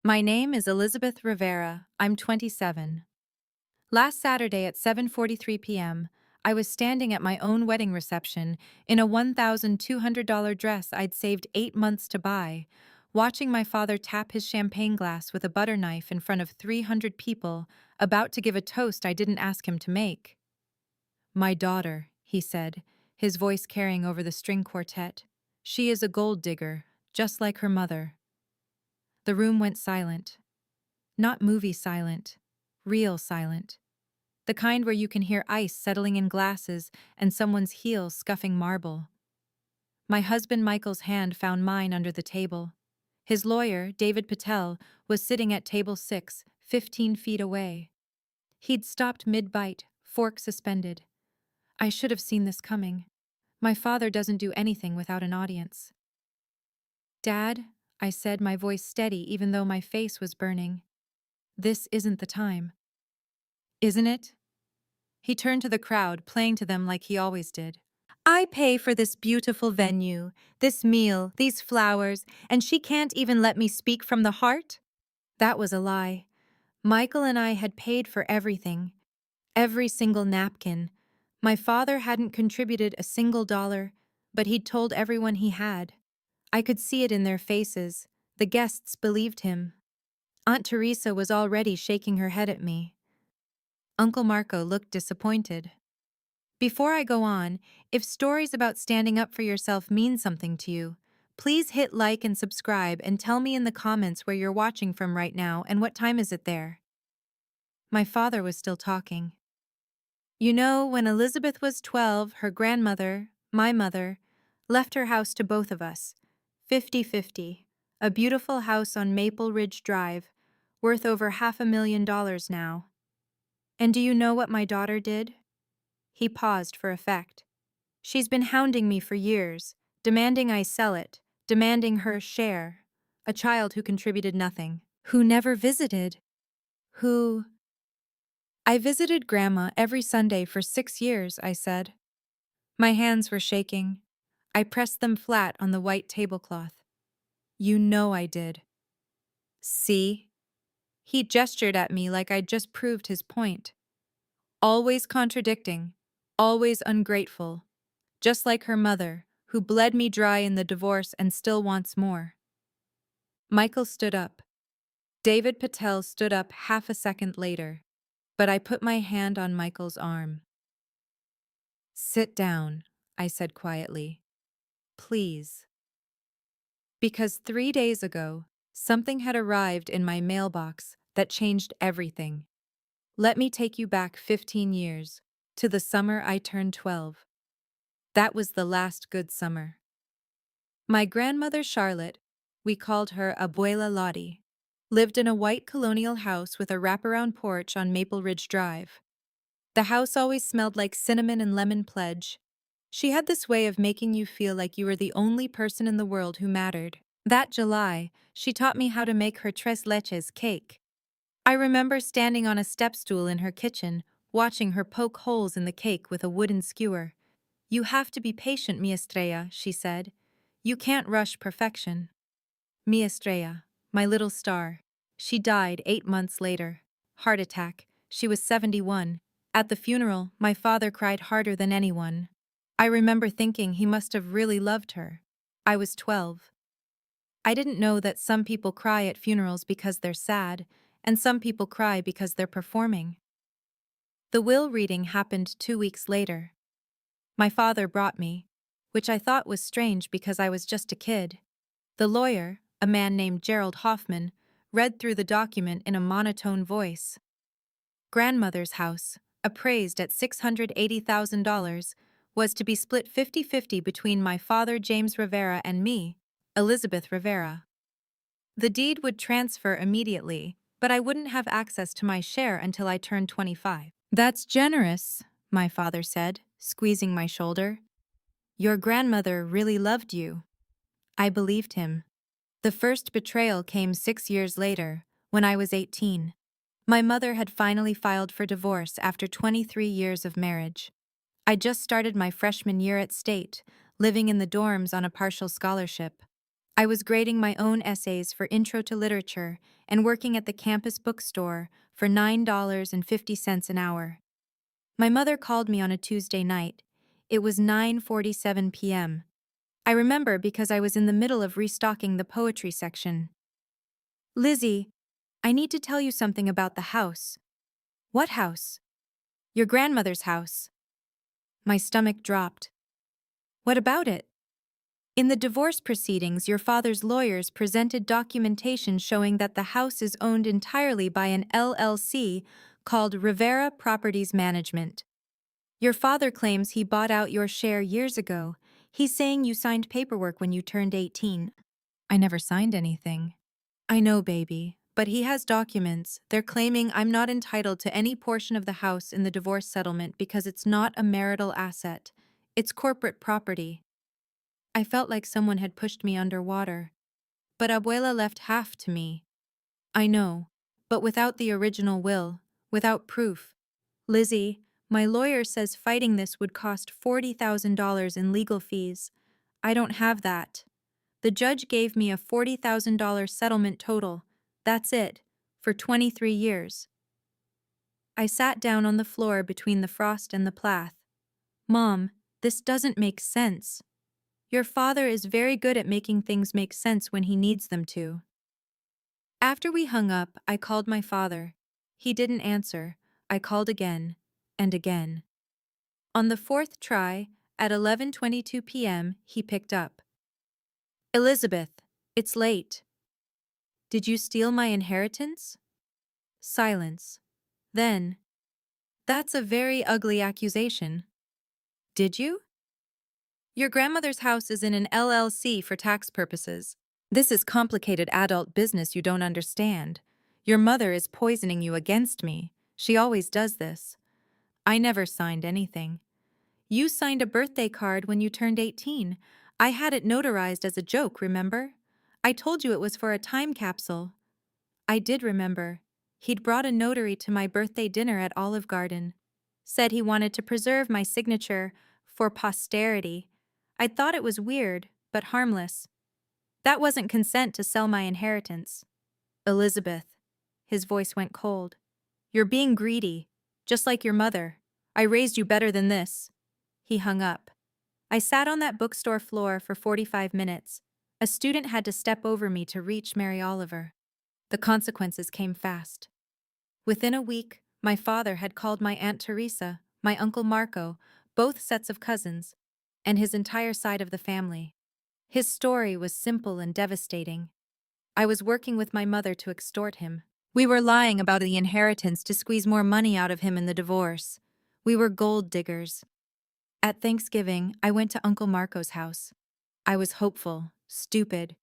My name is Elizabeth Rivera. I'm 27. Last Saturday at 7:43 p.m., I was standing at my own wedding reception in a $1,200 dress I'd saved 8 months to buy, watching my father tap his champagne glass with a butter knife in front of 300 people, about to give a toast I didn't ask him to make. "My daughter," he said, his voice carrying over the string quartet. "She is a gold digger, just like her mother." The room went silent. Not movie silent, real silent. The kind where you can hear ice settling in glasses and someone's heels scuffing marble. My husband Michael's hand found mine under the table. His lawyer, David Patel, was sitting at table 6, 15 feet away. He'd stopped mid-bite, fork suspended. I should have seen this coming. My father doesn't do anything without an audience. "Dad," I said, my voice steady even though my face was burning. "This isn't the time." "Isn't it?" He turned to the crowd, playing to them like he always did. "I pay for this beautiful venue, this meal, these flowers, and she can't even let me speak from the heart?" That was a lie. Michael and I had paid for everything. Every single napkin. My father hadn't contributed a single dollar, but he'd told everyone he had. I could see it in their faces. The guests believed him. Aunt Teresa was already shaking her head at me. Uncle Marco looked disappointed. Before I go on, if stories about standing up for yourself mean something to you, please hit like and subscribe and tell me in the comments where you're watching from right now and what time is it there. My father was still talking. "You know, when Elizabeth was 12, her grandmother, my mother, left her house to both of us, 50-50, a beautiful house on Maple Ridge Drive, worth over $500,000 now. And do you know what my daughter did?" He paused for effect. "She's been hounding me for years, demanding I sell it, demanding her share. A child who contributed nothing, who never visited, who—" "I visited Grandma every Sunday for 6 years," I said. My hands were shaking. I pressed them flat on the white tablecloth. "You know I did." "See?" He gestured at me like I'd just proved his point. "Always contradicting, always ungrateful. Just like her mother, who bled me dry in the divorce and still wants more." Michael stood up. David Patel stood up half a second later, but I put my hand on Michael's arm. "Sit down," I said quietly. "Please." Because 3 days ago, something had arrived in my mailbox that changed everything. Let me take you back 15 years, to the summer I turned 12. That was the last good summer. My grandmother Charlotte, we called her Abuela Lottie, lived in a white colonial house with a wraparound porch on Maple Ridge Drive. The house always smelled like cinnamon and lemon pledge. She had this way of making you feel like you were the only person in the world who mattered. That July, she taught me how to make her tres leches cake. I remember standing on a step stool in her kitchen, watching her poke holes in the cake with a wooden skewer. "You have to be patient, mi estrella," she said. "You can't rush perfection." Mi estrella, my little star. She died 8 months later. Heart attack. She was 71. At the funeral, my father cried harder than anyone. I remember thinking he must have really loved her. I was 12. I didn't know that some people cry at funerals because they're sad, and some people cry because they're performing. The will reading happened 2 weeks later. My father brought me, which I thought was strange because I was just a kid. The lawyer, a man named Gerald Hoffman, read through the document in a monotone voice. Grandmother's house, appraised at $680,000, was to be split 50-50 between my father James Rivera and me, Elizabeth Rivera. The deed would transfer immediately, but I wouldn't have access to my share until I turned 25. "That's generous," my father said, squeezing my shoulder. "Your grandmother really loved you." I believed him. The first betrayal came 6 years later, when I was 18. My mother had finally filed for divorce after 23 years of marriage. I just started my freshman year at State, living in the dorms on a partial scholarship. I was grading my own essays for Intro to Literature and working at the campus bookstore for $9.50 an hour. My mother called me on a Tuesday night. It was 9:47 p.m. I remember because I was in the middle of restocking the poetry section. Lizzie, I need to tell you something about the house. What house? Your grandmother's house. My stomach dropped. What about it? In the divorce proceedings, your father's lawyers presented documentation showing that the house is owned entirely by an LLC called Rivera Properties Management. Your father claims he bought out your share years ago. He's saying you signed paperwork when you turned 18. I never signed anything. I know, baby, but he has documents. They're claiming I'm not entitled to any portion of the house in the divorce settlement because it's not a marital asset. It's corporate property. I felt like someone had pushed me underwater. But Abuela left half to me. I know, but without the original will, without proof. Lizzie, my lawyer says fighting this would cost $40,000 in legal fees. I don't have that. The judge gave me a $40,000 settlement total. That's it, for 23 years. I sat down on the floor between the frost and the plath. Mom, this doesn't make sense. Your father is very good at making things make sense when he needs them to. After we hung up, I called my father. He didn't answer. I called again, and again. On the fourth try, at 11:22 p.m., he picked up. Elizabeth, it's late. Did you steal my inheritance? Silence. Then, that's a very ugly accusation. Did you? Your grandmother's house is in an LLC for tax purposes. This is complicated adult business you don't understand. Your mother is poisoning you against me. She always does this. I never signed anything. You signed a birthday card when you turned 18. I had it notarized as a joke, remember? I told you it was for a time capsule. I did remember. He'd brought a notary to my birthday dinner at Olive Garden. Said he wanted to preserve my signature for posterity. I thought it was weird, but harmless. That wasn't consent to sell my inheritance. Elizabeth. His voice went cold. You're being greedy, just like your mother. I raised you better than this. He hung up. I sat on that bookstore floor for 45 minutes. A student had to step over me to reach Mary Oliver. The consequences came fast. Within a week, my father had called my Aunt Teresa, my Uncle Marco, both sets of cousins, and his entire side of the family. His story was simple and devastating. I was working with my mother to extort him. We were lying about the inheritance to squeeze more money out of him in the divorce. We were gold diggers. At Thanksgiving, I went to Uncle Marco's house. I was hopeful, stupid.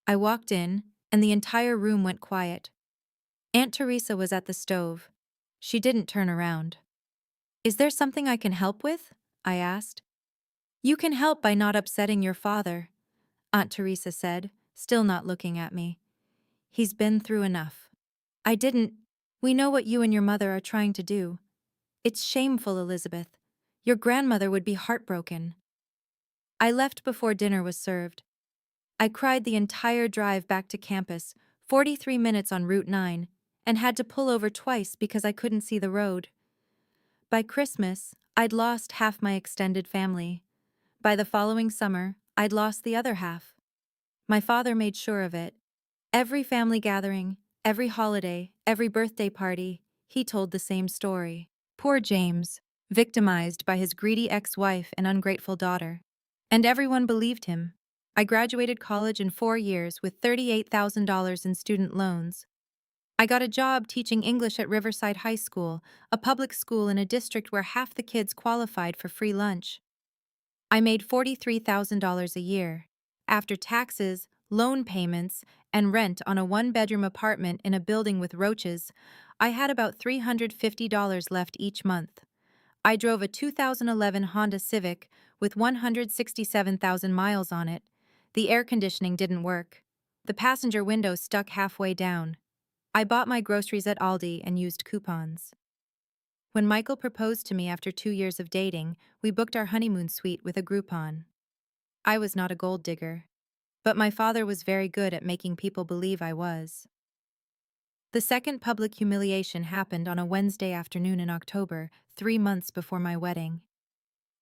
I walked in, and the entire room went quiet. Aunt Teresa was at the stove. She didn't turn around. Is there something I can help with? I asked. You can help by not upsetting your father, Aunt Teresa said, still not looking at me. He's been through enough. I didn't. We know what you and your mother are trying to do. It's shameful, Elizabeth. Your grandmother would be heartbroken. I left before dinner was served. I cried the entire drive back to campus, 43 minutes on Route 9, and had to pull over twice because I couldn't see the road. By Christmas, I'd lost half my extended family. By the following summer, I'd lost the other half. My father made sure of it. Every family gathering, every holiday, every birthday party, he told the same story. Poor James, victimized by his greedy ex-wife and ungrateful daughter. And everyone believed him. I graduated college in 4 years with $38,000 in student loans. I got a job teaching English at Riverside High School, a public school in a district where half the kids qualified for free lunch. I made $43,000 a year. After taxes, loan payments, and rent on a one-bedroom apartment in a building with roaches, I had about $350 left each month. I drove a 2011 Honda Civic with 167,000 miles on it. The air conditioning didn't work. The passenger window stuck halfway down. I bought my groceries at Aldi and used coupons. When Michael proposed to me after 2 years of dating, we booked our honeymoon suite with a Groupon. I was not a gold digger. but my father was very good at making people believe I was. The second public humiliation happened on a Wednesday afternoon in October, 3 months before my wedding.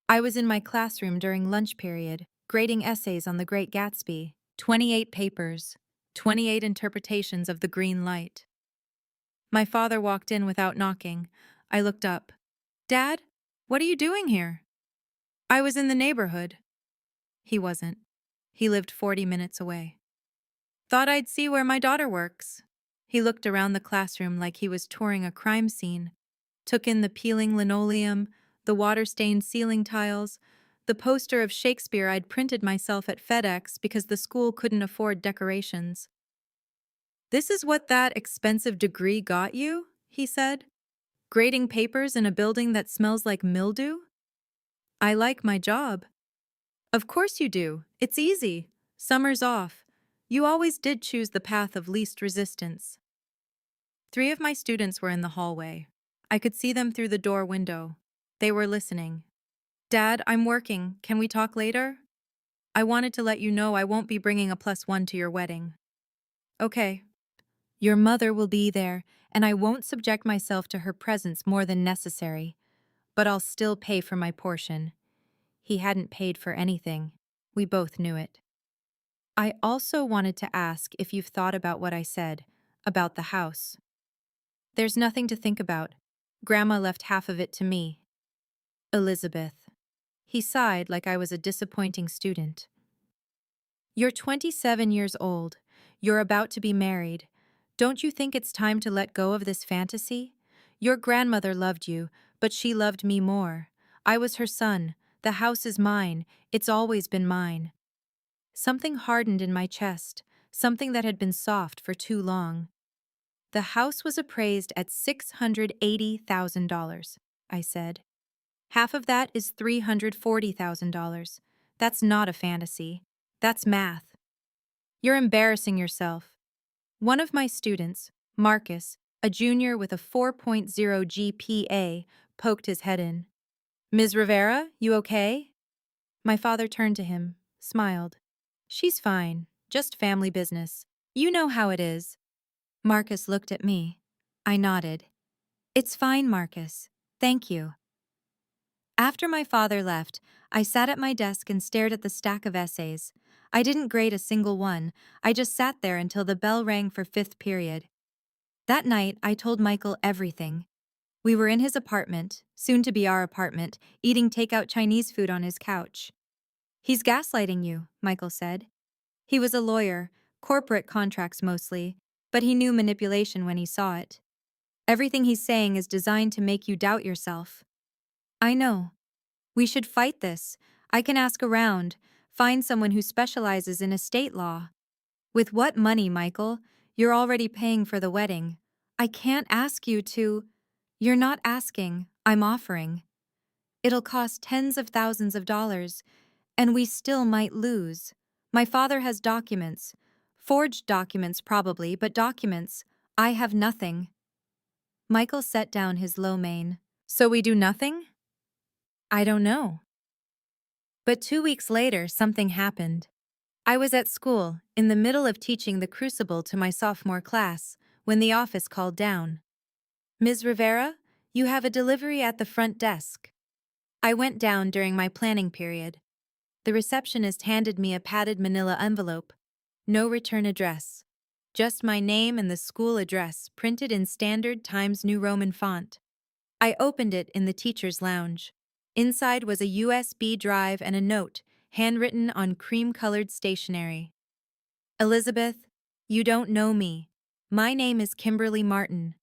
I was in my classroom during lunch period, grading essays on the Great Gatsby, 28 papers, 28 interpretations of the green light. My father walked in without knocking. I looked up. "Dad, what are you doing here?" "I was in the neighborhood." He wasn't. He lived 40 minutes away. "Thought I'd see where my daughter works." He looked around the classroom like he was touring a crime scene, took in the peeling linoleum, the water-stained ceiling tiles, the poster of Shakespeare I'd printed myself at FedEx because the school couldn't afford decorations. "This is what that expensive degree got you?" he said. "Grading papers in a building that smells like mildew?" "I like my job." "Of course you do. It's easy. Summer's off. You always did choose the path of least resistance." 3 of my students were in the hallway. I could see them through the door window. They were listening. "Dad, I'm working. Can we talk later?" "I wanted to let you know I won't be bringing a +1 to your wedding." "Okay." "Your mother will be there, and I won't subject myself to her presence more than necessary, but I'll still pay for my portion." He hadn't paid for anything. We both knew it. "I also wanted to ask if you've thought about what I said, about the house." "There's nothing to think about. Grandma left half of it to me." "Elizabeth." He sighed like I was a disappointing student. "You're 27 years old. You're about to be married. Don't you think it's time to let go of this fantasy? Your grandmother loved you, but she loved me more. I was her son. The house is mine. It's always been mine." Something hardened in my chest, something that had been soft for too long. "The house was appraised at $680,000, I said. "Half of that is $340,000. That's not a fantasy. That's math." "You're embarrassing yourself." One of my students, Marcus, a junior with a 4.0 GPA, poked his head in. "Ms. Rivera, you okay?" My father turned to him, smiled. "She's fine, just family business. You know how it is." Marcus looked at me. I nodded. "It's fine, Marcus. Thank you." After my father left, I sat at my desk and stared at the stack of essays. I didn't grade a single one. I just sat there until the bell rang for fifth period. That night, I told Michael everything. We were in his apartment, soon to be our apartment, eating takeout Chinese food on his couch. "He's gaslighting you," Michael said. He was a lawyer, corporate contracts mostly, but he knew manipulation when he saw it. "Everything he's saying is designed to make you doubt yourself." "I know. We should fight this. I can ask around, find someone who specializes in estate law." "With what money, Michael? You're already paying for the wedding. I can't ask you to." "You're not asking, I'm offering. It'll cost tens of thousands of dollars, and we still might lose. My father has documents. Forged documents probably, but documents. I have nothing." Michael set down his low mane. "So we do nothing?" "I don't know." But 2 weeks later, something happened. I was at school, in the middle of teaching the Crucible to my sophomore class, when the office called down. "Ms. Rivera, you have a delivery at the front desk." I went down during my planning period. The receptionist handed me a padded manila envelope. No return address. Just my name and the school address printed in standard Times New Roman font. I opened it in the teacher's lounge. Inside was a USB drive and a note, handwritten on cream-colored stationery. "Elizabeth, you don't know me. My name is Kimberly Martin.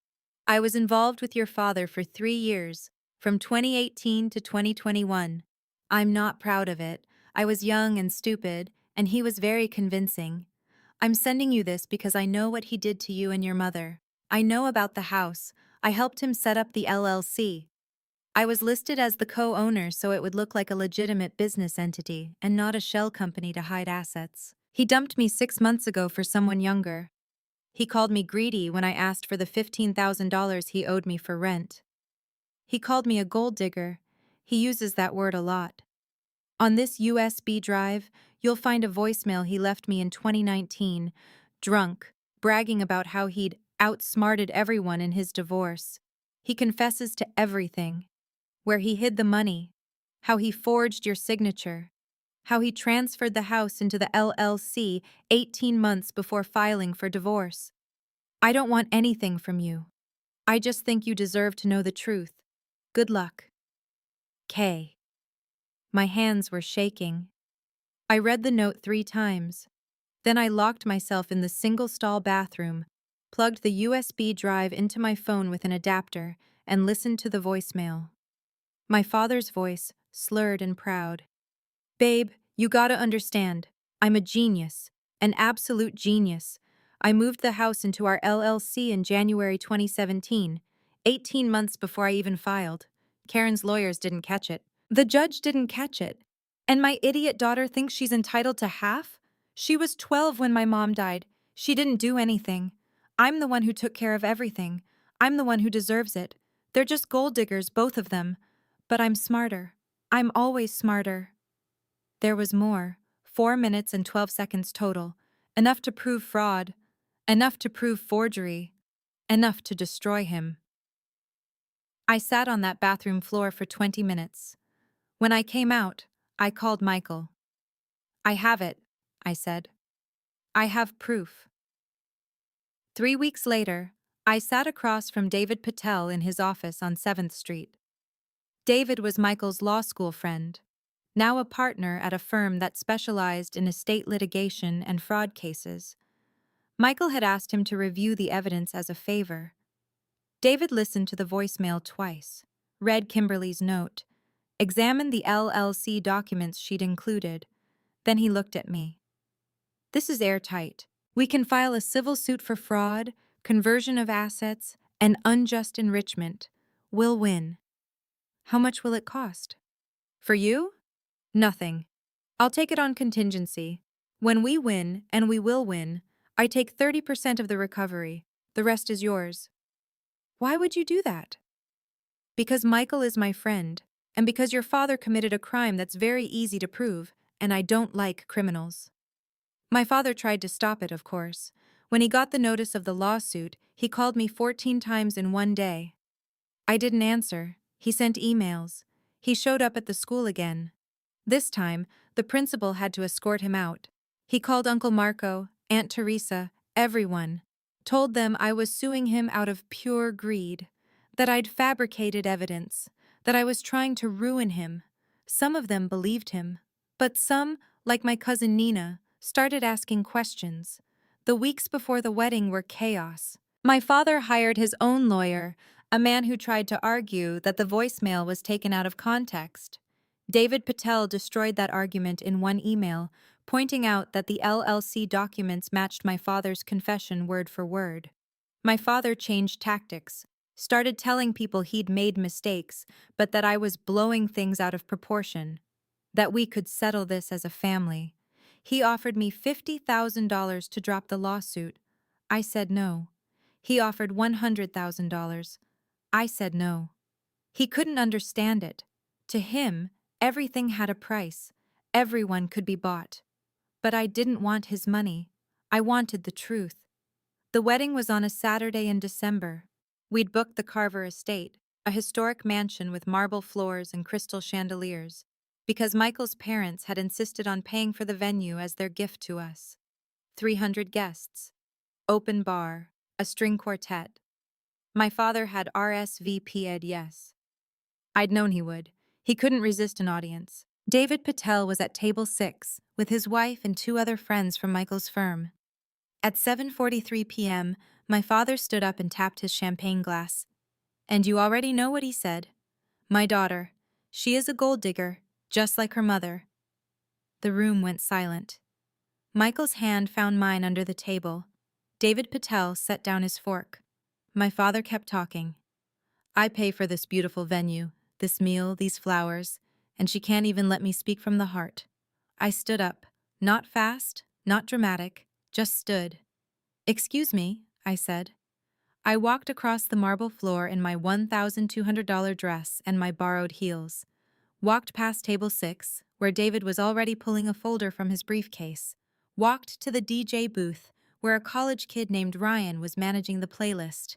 I was involved with your father for 3 years, from 2018 to 2021. I'm not proud of it. I was young and stupid, and he was very convincing. I'm sending you this because I know what he did to you and your mother. I know about the house. I helped him set up the LLC. I was listed as the co-owner so it would look like a legitimate business entity and not a shell company to hide assets. He dumped me 6 months ago for someone younger. He called me greedy when I asked for the $15,000 he owed me for rent. He called me a gold digger. He uses that word a lot. On this USB drive, You'll find a voicemail he left me in 2019, drunk, bragging about how he'd outsmarted everyone in his divorce. He confesses to everything: where he hid the money, how he forged your signature, how he transferred the house into the LLC 18 months before filing for divorce. I don't want anything from you. I just think you deserve to know the truth. Good luck. K. My hands were shaking. I read the note 3 times. Then I locked myself in the single-stall bathroom, plugged the USB drive into my phone with an adapter, and listened to the voicemail. My father's voice, slurred and proud. Babe, you gotta understand. I'm a genius. An absolute genius. I moved the house into our LLC in January 2017, 18 months before I even filed. Karen's lawyers didn't catch it. The judge didn't catch it. And my idiot daughter thinks she's entitled to half? She was 12 when my mom died. She didn't do anything. I'm the one who took care of everything. I'm the one who deserves it. They're just gold diggers, both of them. But I'm smarter. I'm always smarter. There was more. 4 minutes and 12 seconds total. Enough to prove fraud. Enough to prove forgery. Enough to destroy him. I sat on that bathroom floor for 20 minutes. When I came out, I called Michael. I have it, I said. I have proof. 3 weeks later, I sat across from David Patel in his office on 7th Street. David was Michael's law school friend, now a partner at a firm that specialized in estate litigation and fraud cases. Michael had asked him to review the evidence as a favor. David listened to the voicemail twice, read Kimberly's note, examined the LLC documents she'd included. Then he looked at me. This is airtight. We can file a civil suit for fraud, conversion of assets, and unjust enrichment. We'll win. How much will it cost? For you? Nothing. I'll take it on contingency. When we win, and we will win, I take 30% of the recovery. The rest is yours. Why would you do that? Because Michael is my friend, and because your father committed a crime that's very easy to prove, and I don't like criminals. My father tried to stop it, of course. When he got the notice of the lawsuit, he called me 14 times in one day. I didn't answer. He sent emails. He showed up at the school again. This time, the principal had to escort him out. He called Uncle Marco, Aunt Teresa, everyone. Told them I was suing him out of pure greed. That I'd fabricated evidence. That I was trying to ruin him. Some of them believed him. But some, like my cousin Nina, started asking questions. The weeks before the wedding were chaos. My father hired his own lawyer, a man who tried to argue that the voicemail was taken out of context. David Patel destroyed that argument in one email, pointing out that the LLC documents matched my father's confession word for word. My father changed tactics, started telling people he'd made mistakes, but that I was blowing things out of proportion, that we could settle this as a family. He offered me $50,000 to drop the lawsuit. I said no. He offered $100,000. I said no. He couldn't understand it. To him, everything had a price. Everyone could be bought. But I didn't want his money. I wanted the truth. The wedding was on a Saturday in December. We'd booked the Carver estate, a historic mansion with marble floors and crystal chandeliers, because Michael's parents had insisted on paying for the venue as their gift to us. 300 guests, open bar, a string quartet. My father had RSVP'd yes. I'd known he would. He couldn't resist an audience. David Patel was at table 6 with his wife and 2 other friends from Michael's firm. At 7:43 p.m., my father stood up and tapped his champagne glass. And you already know what he said. My daughter, she is a gold digger, just like her mother. The room went silent. Michael's hand found mine under the table. David Patel set down his fork. My father kept talking. I pay for this beautiful venue, this meal, these flowers, and she can't even let me speak from the heart. I stood up, not fast, not dramatic, just stood. Excuse me, I said. I walked across the marble floor in my $1,200 dress and my borrowed heels. walked past table 6, where David was already pulling a folder from his briefcase, walked to the DJ booth, where a college kid named Ryan was managing the playlist.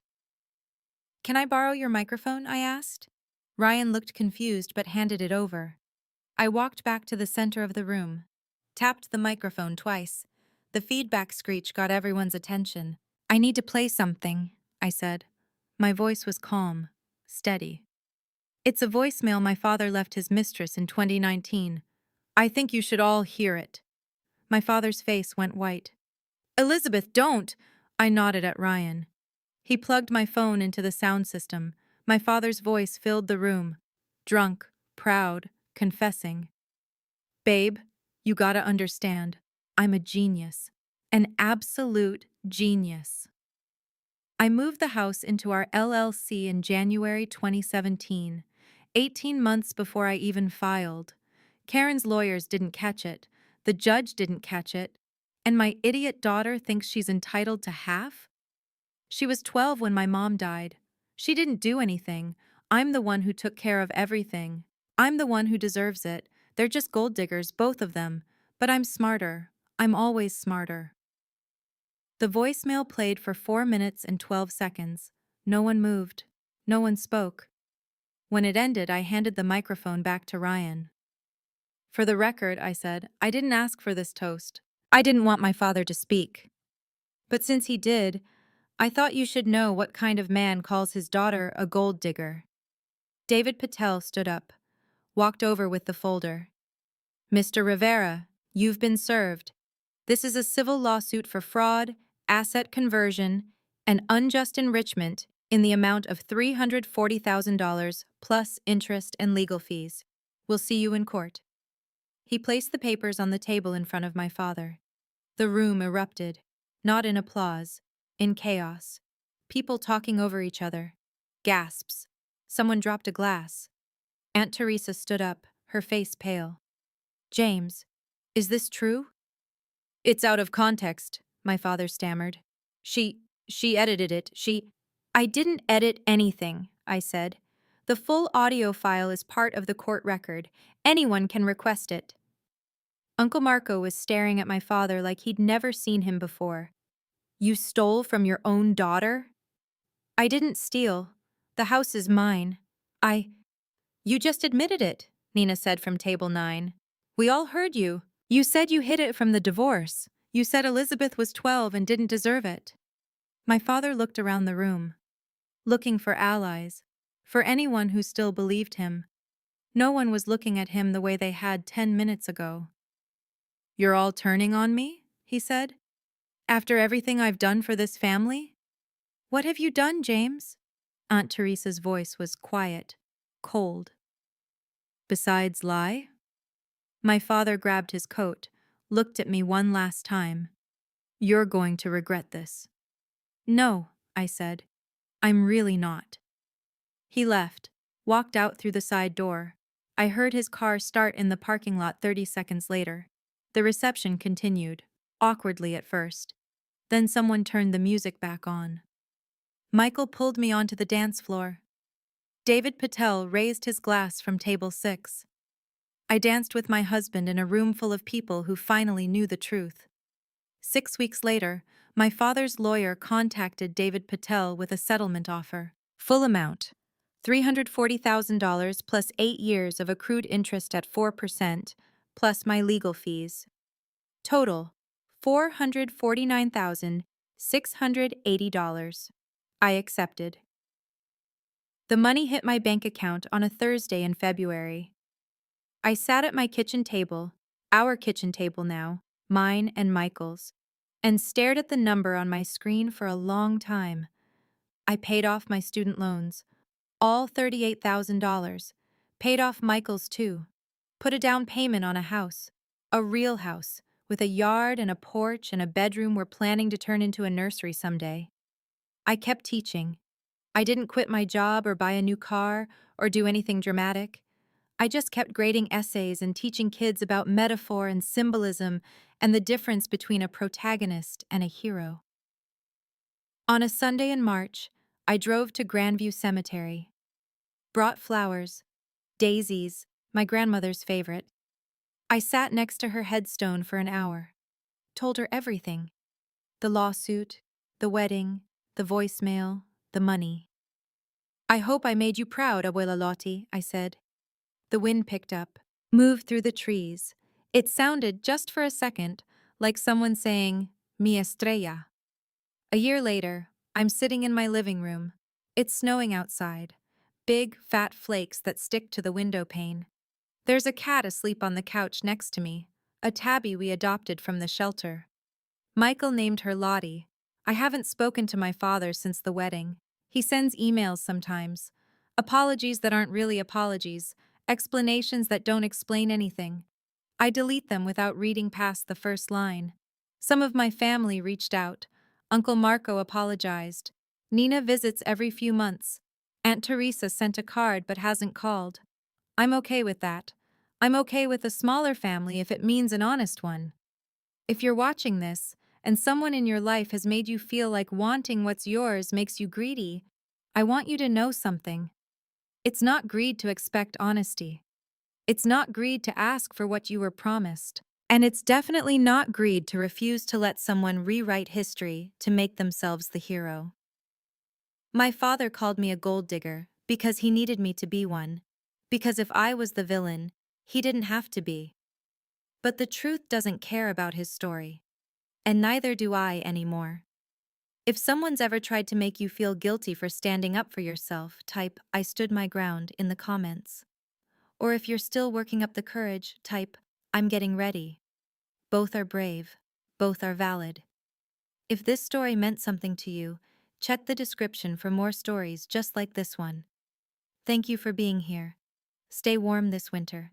"Can I borrow your microphone?" I asked. Ryan looked confused but handed it over. I walked back to the center of the room, tapped the microphone twice. The feedback screech got everyone's attention. "I need to play something," I said. My voice was calm, steady. "It's a voicemail my father left his mistress in 2019. I think you should all hear it." My father's face went white. "Elizabeth, don't!" I nodded at Ryan. He plugged my phone into the sound system. My father's voice filled the room. Drunk, proud, confessing. "Babe, you gotta understand. I'm a genius. An absolute genius." I moved the house into our LLC in January 2017, 18 months before I even filed. Karen's lawyers didn't catch it, the judge didn't catch it, and my idiot daughter thinks she's entitled to half? She was 12 when my mom died. She didn't do anything. I'm the one who took care of everything. I'm the one who deserves it. They're just gold diggers, both of them. But I'm smarter. I'm always smarter. The voicemail played for 4 minutes and 12 seconds. No one moved. No one spoke. When it ended, I handed the microphone back to Ryan. "For the record," I said, "I didn't ask for this toast. I didn't want my father to speak. But since he did, I thought you should know what kind of man calls his daughter a gold digger." David Patel stood up, walked over with the folder. "Mr. Rivera, you've been served. This is a civil lawsuit for fraud, asset conversion, and unjust enrichment in the amount of $340,000 plus interest and legal fees. We'll see you in court." He placed the papers on the table in front of my father. The room erupted, not in applause, in chaos. People talking over each other. Gasps. Someone dropped a glass. Aunt Teresa stood up, her face pale. "James, is this true?" "It's out of context," my father stammered. She edited it. I didn't edit anything," I said. "The full audio file is part of the court record. Anyone can request it." Uncle Marco was staring at my father like he'd never seen him before. "You stole from your own daughter?" "I didn't steal. The house is mine. You just admitted it," Nina said from table 9. "We all heard you. You said you hid it from the divorce. You said Elizabeth was 12 and didn't deserve it." My father looked around the room, looking for allies, for anyone who still believed him. No one was looking at him the way they had 10 minutes ago. "You're all turning on me?" he said. "After everything I've done for this family?" "What have you done, James?" Aunt Teresa's voice was quiet, cold. "Besides lie?" My father grabbed his coat, looked at me one last time. "You're going to regret this." "No," I said. "I'm really not." He left, walked out through the side door. I heard his car start in the parking lot 30 seconds later. The reception continued, awkwardly at first. Then someone turned the music back on. Michael pulled me onto the dance floor. David Patel raised his glass from table 6. I danced with my husband in a room full of people who finally knew the truth. 6 weeks later, my father's lawyer contacted David Patel with a settlement offer. Full amount, $340,000 plus 8 years of accrued interest at 4%, plus my legal fees. Total, $449,680. I accepted. The money hit my bank account on a Thursday in February. I sat at my kitchen table, our kitchen table now, mine and Michael's, and stared at the number on my screen for a long time. I paid off my student loans, all $38,000, paid off Michael's too, put a down payment on a house, a real house, with a yard and a porch and a bedroom we're planning to turn into a nursery someday. I kept teaching. I didn't quit my job or buy a new car or do anything dramatic. I just kept grading essays and teaching kids about metaphor and symbolism and the difference between a protagonist and a hero. On a Sunday in March, I drove to Grandview Cemetery. Brought flowers, daisies, my grandmother's favorite. I sat next to her headstone for an hour, told her everything: the lawsuit, the wedding, the voicemail, the money. I hope I made you proud, Abuela Lottie, I said. The wind picked up, moved through the trees. It sounded, just for a second, like someone saying, Mi estrella. A year later, I'm sitting in my living room. It's snowing outside. Big, fat flakes that stick to the window pane. There's a cat asleep on the couch next to me, a tabby we adopted from the shelter. Michael named her Lottie. I haven't spoken to my father since the wedding. He sends emails sometimes. Apologies that aren't really apologies, explanations that don't explain anything. I delete them without reading past the first line. Some of my family reached out. Uncle Marco apologized. Nina visits every few months. Aunt Teresa sent a card but hasn't called. I'm okay with that. I'm okay with a smaller family if it means an honest one. If you're watching this, and someone in your life has made you feel like wanting what's yours makes you greedy, I want you to know something. It's not greed to expect honesty. It's not greed to ask for what you were promised. And it's definitely not greed to refuse to let someone rewrite history to make themselves the hero. My father called me a gold digger because he needed me to be one. Because if I was the villain, he didn't have to be. But the truth doesn't care about his story. And neither do I anymore. If someone's ever tried to make you feel guilty for standing up for yourself, type "I stood my ground" in the comments. Or if you're still working up the courage, type "I'm getting ready." Both are brave. Both are valid. If this story meant something to you, check the description for more stories just like this one. Thank you for being here. Stay warm this winter.